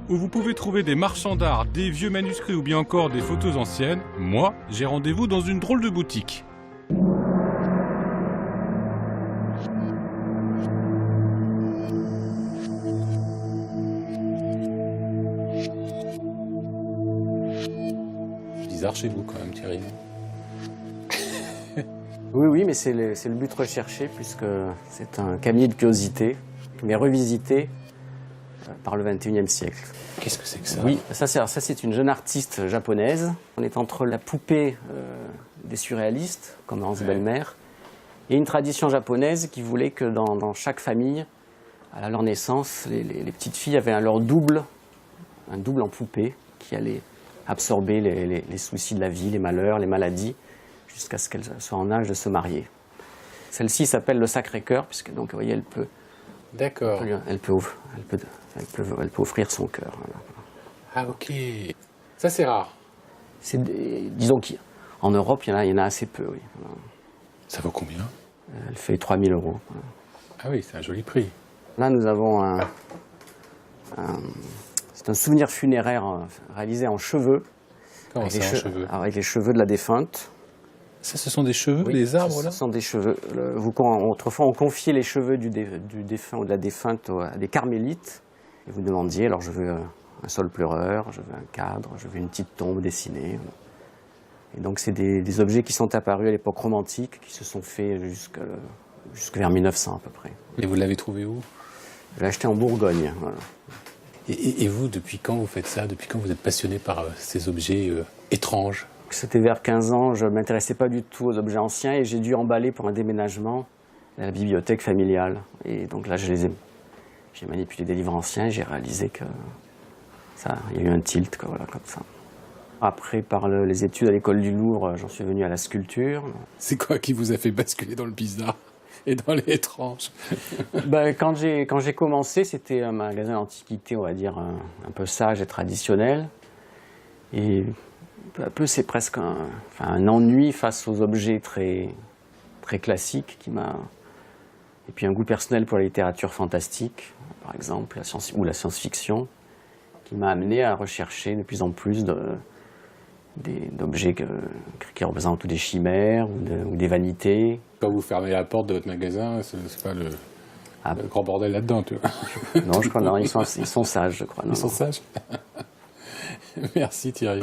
où vous pouvez trouver des marchands d'art, des vieux manuscrits ou bien encore des photos anciennes, moi, j'ai rendez-vous dans une drôle de boutique. Bizarre chez vous quand même, Thierry. Oui, mais c'est le but recherché, puisque c'est un cabinet de curiosité, mais revisité par le XXIe siècle. Qu'est-ce que c'est que ça? Oui, ça c'est une jeune artiste japonaise. On est entre la poupée des surréalistes, comme Hans Bellmer, et une tradition japonaise qui voulait que dans chaque famille, à leur naissance, les petites filles avaient un double en poupée, qui allait absorber les soucis de la vie, les malheurs, les maladies, jusqu'à ce qu'elle soit en âge de se marier. Celle-ci s'appelle le Sacré-Cœur, puisque donc, vous voyez, D'accord. elle peut offrir son cœur. Voilà. Ah ok. Ça c'est rare. Disons qu'en Europe, il y en a assez peu, oui. Ça vaut combien? Elle fait 3 000 €. Voilà. Ah oui, c'est un joli prix. Là, nous avons c'est un souvenir funéraire réalisé en cheveux. Comment ça, en cheveux? Avec les cheveux de la défunte. Ça, ce sont des cheveux, Oui, les arbres là? Ce sont des cheveux. Autrefois, on confiait les cheveux du défunt ou de la défunte à des carmélites. Et vous demandiez, alors je veux un saule pleureur, je veux un cadre, je veux une petite tombe dessinée. Et donc c'est des objets qui sont apparus à l'époque romantique, qui se sont faits jusque vers 1900 à peu près. Et vous l'avez trouvé où? Je l'ai acheté en Bourgogne. Voilà. Et vous, depuis quand vous faites ça? Depuis quand vous êtes passionné par ces objets étranges? C'était vers 15 ans, je ne m'intéressais pas du tout aux objets anciens et j'ai dû emballer pour un déménagement à la bibliothèque familiale. Et donc là, j'ai manipulé des livres anciens et j'ai réalisé que il y a eu un tilt, voilà, comme ça. Après, par les études à l'école du Louvre, j'en suis venu à la sculpture. C'est quoi qui vous a fait basculer dans le bizarre et dans l'étrange? Quand j'ai commencé, c'était un magasin d'antiquité, on va dire, un peu sage et traditionnel. Et peu à peu, c'est presque un ennui face aux objets très, très classiques Et puis un goût personnel pour la littérature fantastique, par exemple, ou la science-fiction, qui m'a amené à rechercher de plus en plus d'objets qui représentent ou des chimères ou des vanités. Quand vous fermez la porte de votre magasin, c'est pas le grand bordel là-dedans, tu vois? Non, je crois non, ils sont sages, je crois. Ils sont sages. Merci Thierry.